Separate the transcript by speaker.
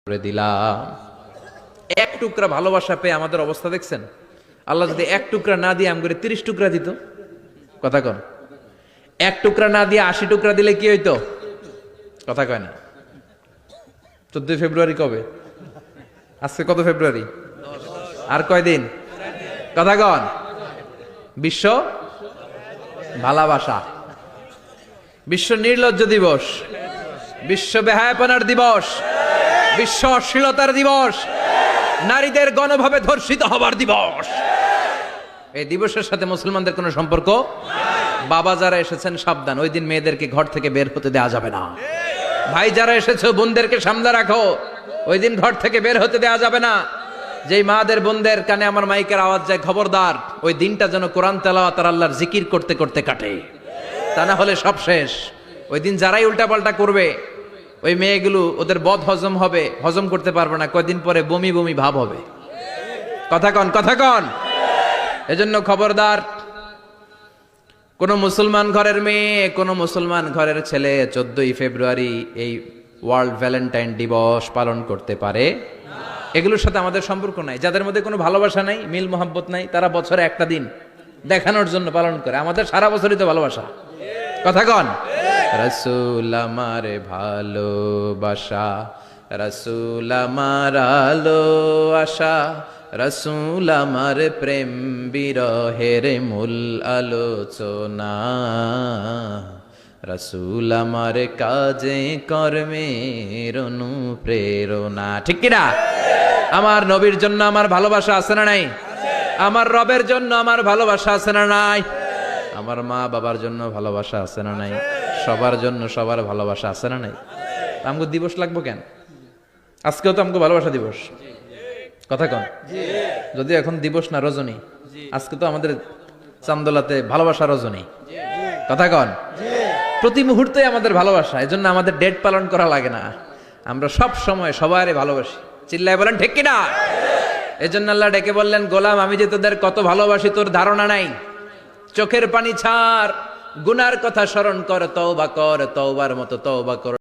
Speaker 1: করে দিলাম। এক টুকরা ভালোবাসা পেয়ে আমাদের অবস্থা দেখছেন? আল্লাহ যদি এক টুকরা না দিয়ে আমগরে 30 টুকরা দিত, কথা কন, এক টুকরা না দিয়ে 80 টুকরা দিলে কি হইতো? কথা কয় না। 14 ফেব্রুয়ারি কবে? আজকে কত ফেব্রুয়ারি? আর কয়দিন? কথা কন। বিশ্ব ভালোবাসা, বিশ্ব নির্লজ্জ দিবস, বিশ্ব বেহায়াপনার দিবস, বিশ্ব অশ্লীলতার দিবস, নারীদের গণভাবে ধর্ষিত হবার দিবস। এই দিবসের সাথে মুসলমানদের কোনো সম্পর্ক? বাবা যারা এসেছেন সাবধান, ওই দিন মেয়েদেরকে ঘর থেকে বের হতে দেওয়া যাবে না। ভাই যারা এসেছো বোনদেরকে সামনে রাখো, ওই দিন ঘর থেকে বের হতে দেওয়া যাবে না। যেই মাদের বোনদের কানে আমার মাইকের আওয়াজ যায়, খবরদার, ওই দিনটা যেন কোরআন তেলাওয়াত আর আল্লাহর জিকির করতে করতে কাটে, তা না হলে সব শেষ। ওই দিন যারাই উল্টাপাল্টা করবে, ওই মেয়েগুলো ওদের বদ হজম হবে, হজম করতে পারবে না, কয়দিন পরে বমি বমি ভাব হবে। কথা কন, কথা কন। এজন্য খবরদার, কোন মুসলমান ঘরের মেয়ে, কোন মুসলমান ঘরের ছেলে 14ই ফেব্রুয়ারি এই ওয়ার্ল্ড ভ্যালেন্টাইন দিবস পালন করতে পারে? এগুলোর সাথে আমাদের সম্পর্ক নাই। যাদের মধ্যে কোনো ভালোবাসা নাই, মিল মোহাব্বত নাই, তারা বছরে একটা দিন দেখানোর জন্য পালন করে। আমাদের সারা বছরই তো ভালোবাসা। কথা কন। রাসূল আমার ভালোবাসা, রাসূল আমার আলো আশা, রাসূল আমার প্রেম বিরহের মূল আলোচনা, রাসূল আমার কাজে কর্মের অনুপ্রেরণা। ঠিক কিনা? আমার নবীর জন্য আমার ভালোবাসা আছে না নাই? আমার রবের জন্য আমার ভালোবাসা আছে না নাই? আমার মা বাবার জন্য ভালোবাসা আছে না নাই? সবার জন্য সবার ভালোবাসা আছে না নাই? আমগো দিবস লাগবো কেন? আজকেও তো আমগো ভালোবাসা দিবস। কথা কন। যদি এখন দিবস না, রজনী। আজকে তো আমাদের চান্দোলাতে ভালোবাসা রজনী। কথা কন। প্রতি মুহূর্তে আমাদের ভালোবাসা, এজন্য আমাদের ডেট পালন করা লাগে না। আমরা সব সময় সবারই ভালোবাসি। চিল্লায় বলেন ঠিক কিনা? এজন্য আল্লাহ ডেকে বললেন, গোলাম আমি যে তোদের কত ভালোবাসি তোর ধারণা নাই। চোখের পানি ছাড়, গুনার কথা স্মরণ কর, তওবা কর, তওবার মতো তওবা কর।